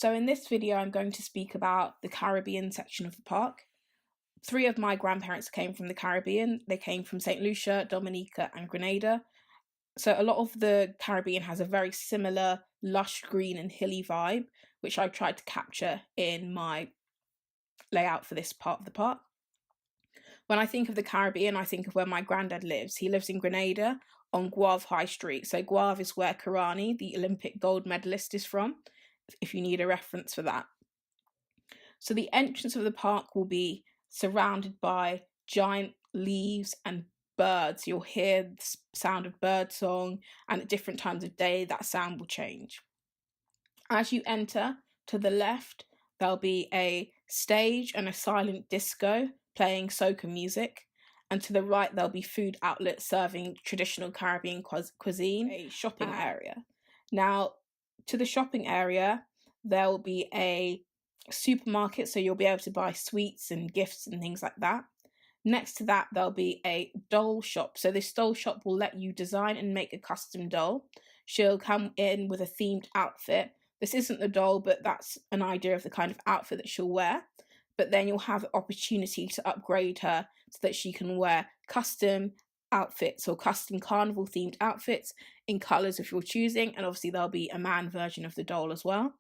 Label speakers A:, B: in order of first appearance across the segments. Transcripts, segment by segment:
A: So in this video, I'm going to speak about the Caribbean section of the park. 3 of my grandparents came from the Caribbean. They came from St. Lucia, Dominica, and Grenada. So a lot of the Caribbean has a very similar lush green and hilly vibe, which I tried to capture in my layout for this part of the park. When I think of the Caribbean, I think of where my granddad lives. He lives in Grenada on Guave High Street. So Guave is where Karani, the Olympic gold medalist, is from, if you need a reference for that. So the entrance of the park will be surrounded by giant leaves and birds. You'll hear the sound of bird song, and at different times of day that sound will change. As you enter, to the left there'll be a stage and a silent disco playing soca music, and to the right there'll be food outlets serving traditional Caribbean cuisine, a shopping area. Now, to the shopping area there will be a supermarket, so you'll be able to buy sweets and gifts and things like that. Next to that there'll be a doll shop. So this doll shop will let you design and make a custom doll. She'll come in with a themed outfit. This isn't the doll, but that's an idea of the kind of outfit that she'll wear. But then you'll have the opportunity to upgrade her so that she can wear custom outfits or custom carnival themed outfits in colours if you're choosing, and obviously there'll be a man version of the doll as well.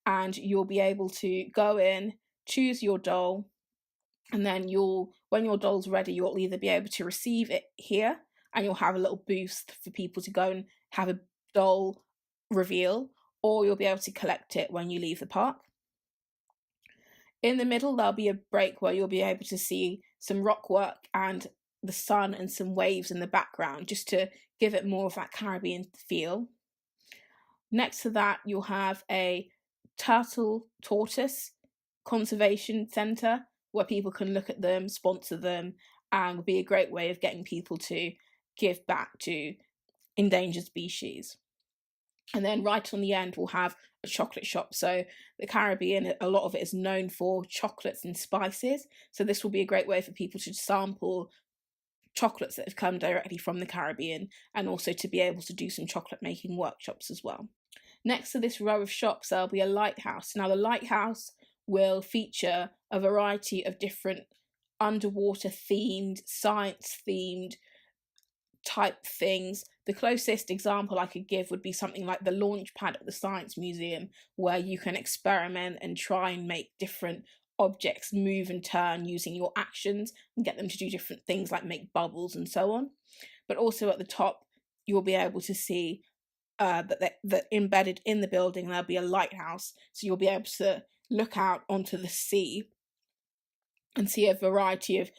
A: And you'll be able to go in, choose your doll, and then when your doll's ready, you'll either be able to receive it here, and you'll have a little boost for people to go and have a doll reveal, or you'll be able to collect it when you leave the park. In the middle, there'll be a break where you'll be able to see some rock work and the sun and some waves in the background, just to give it more of that Caribbean feel. Next to that, you'll have a tortoise conservation centre where people can look at them, sponsor them, and will be a great way of getting people to give back to endangered species. And then right on the end, we'll have a chocolate shop. So the Caribbean, a lot of it is known for chocolates and spices. So this will be a great way for people to sample chocolates that have come directly from the Caribbean, and also to be able to do some chocolate making workshops as well. Next to this row of shops, there'll be a lighthouse. Now the lighthouse will feature a variety of different underwater themed, science themed type things. The closest example I could give would be something like the launch pad at the Science Museum, where you can experiment and try and make different objects move and turn using your actions and get them to do different things like make bubbles and so on. But also at the top, you'll be able to see that embedded in the building there'll be a lighthouse, so you'll be able to look out onto the sea and see a variety of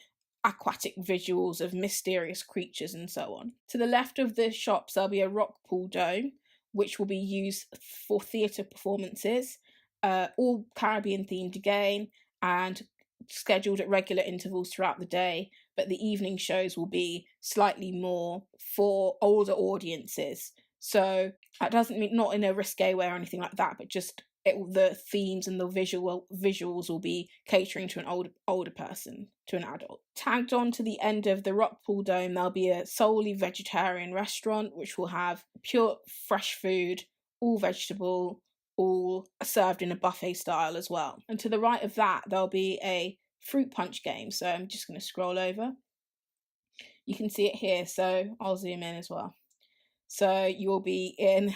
A: aquatic visuals of mysterious creatures and so on. To the left of the shops there'll be a rock pool dome, which will be used for theatre performances, all Caribbean themed again, and scheduled at regular intervals throughout the day, but the evening shows will be slightly more for older audiences. So that doesn't mean not in a risque way or anything like that, but just the themes and the visuals will be catering to an older person, to an adult. Tagged on to the end of the rock pool dome, there'll be a solely vegetarian restaurant, which will have pure fresh food, all vegetable, all served in a buffet style as well. And to the right of that, there'll be a fruit punch game. So I'm just going to scroll over. You can see it here, so I'll zoom in as well. So you'll be in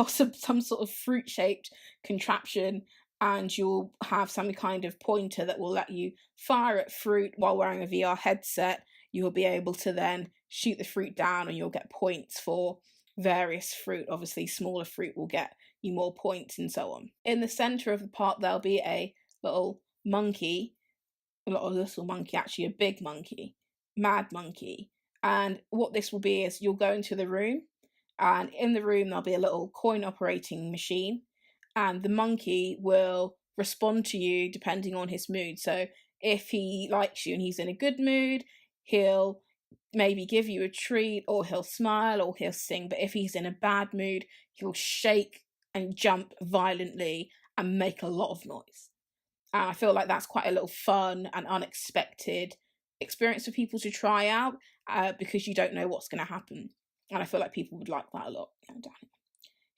A: some sort of fruit-shaped contraption, and you'll have some kind of pointer that will let you fire at fruit while wearing a VR headset. You'll be able to then shoot the fruit down, and you'll get points for various fruit. Obviously, smaller fruit will get you more points and so on. In the centre of the park, there'll be a little monkey, actually, a big monkey, mad monkey. And what this will be is you'll go into the room, and in the room there'll be a little coin operating machine, and the monkey will respond to you depending on his mood. So if he likes you and he's in a good mood, he'll maybe give you a treat, or he'll smile, or he'll sing. But if he's in a bad mood, he'll shake and jump violently and make a lot of noise. And I feel like that's quite a little fun and unexpected experience for people to try out, because you don't know what's going to happen. And I feel like people would like that a lot.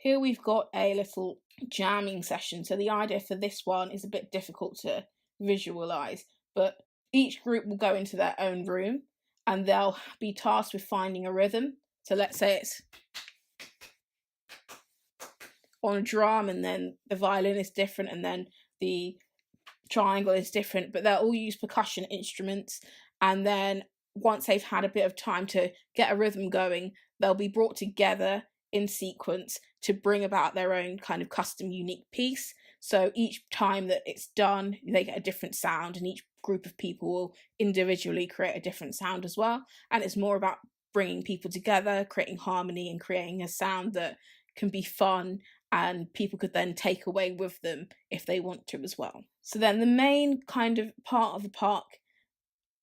A: here we've got a little jamming session. So the idea for this one is a bit difficult to visualize, but each group will go into their own room and they'll be tasked with finding a rhythm. So let's say it's on a drum, and then the violin is different, and then the triangle is different, but they'll all use percussion instruments. And then once they've had a bit of time to get a rhythm going, they'll be brought together in sequence to bring about their own kind of custom unique piece. So each time that it's done, they get a different sound, and each group of people will individually create a different sound as well. And it's more about bringing people together, creating harmony, and creating a sound that can be fun and people could then take away with them if they want to as well. So then the main kind of part of the park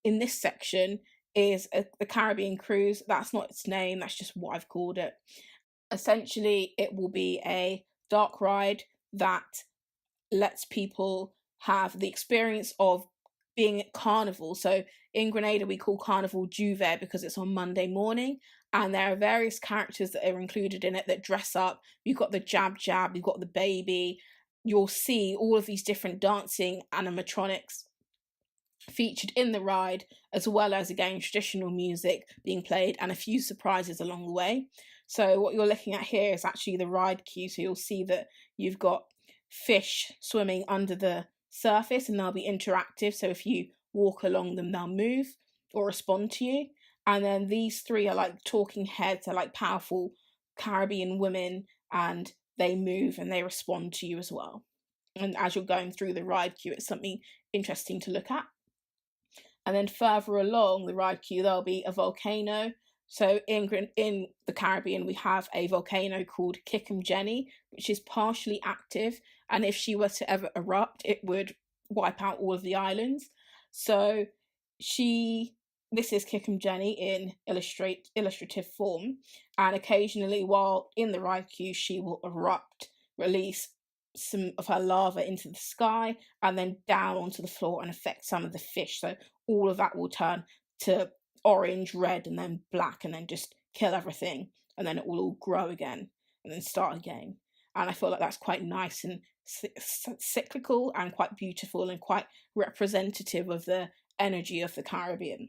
A: in this section is the Caribbean cruise. That's not its name, that's just what I've called it. Essentially, it will be a dark ride that lets people have the experience of being at carnival. So in Grenada, we call carnival Juve because it's on Monday morning, and there are various characters that are included in it that dress up. You've got the Jab Jab, you've got the baby. You'll see all of these different dancing animatronics featured in the ride, as well as again traditional music being played and a few surprises along the way. So what you're looking at here is actually the ride queue. So you'll see that you've got fish swimming under the surface, and they'll be interactive. So if you walk along them, they'll move or respond to you. And then these three are like talking heads. They're like powerful Caribbean women, and they move and they respond to you as well. And as you're going through the ride queue, it's something interesting to look at. And then further along the ride queue, there'll be a volcano. So in the Caribbean, we have a volcano called Kickham Jenny, which is partially active. And if she were to ever erupt, it would wipe out all of the islands. So this is Kickham Jenny in illustrative form. And occasionally, while in the ride queue, she will erupt, release some of her lava into the sky and then down onto the floor and affect some of the fish. So all of that will turn to orange, red, and then black, and then just kill everything, and then it will all grow again and then start again. And I feel like that's quite nice and cyclical and quite beautiful and quite representative of the energy of the Caribbean.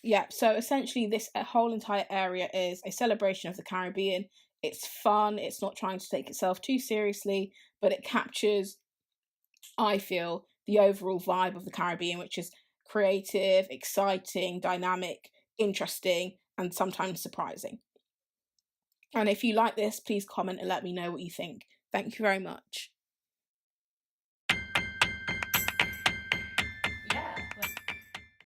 A: Yeah, so essentially this whole entire area is a celebration of the Caribbean. It's fun, it's not trying to take itself too seriously, but it captures, I feel, the overall vibe of the Caribbean, which is creative, exciting, dynamic, interesting, and sometimes surprising. And if you like this, please comment and let me know what you think. Thank you very much.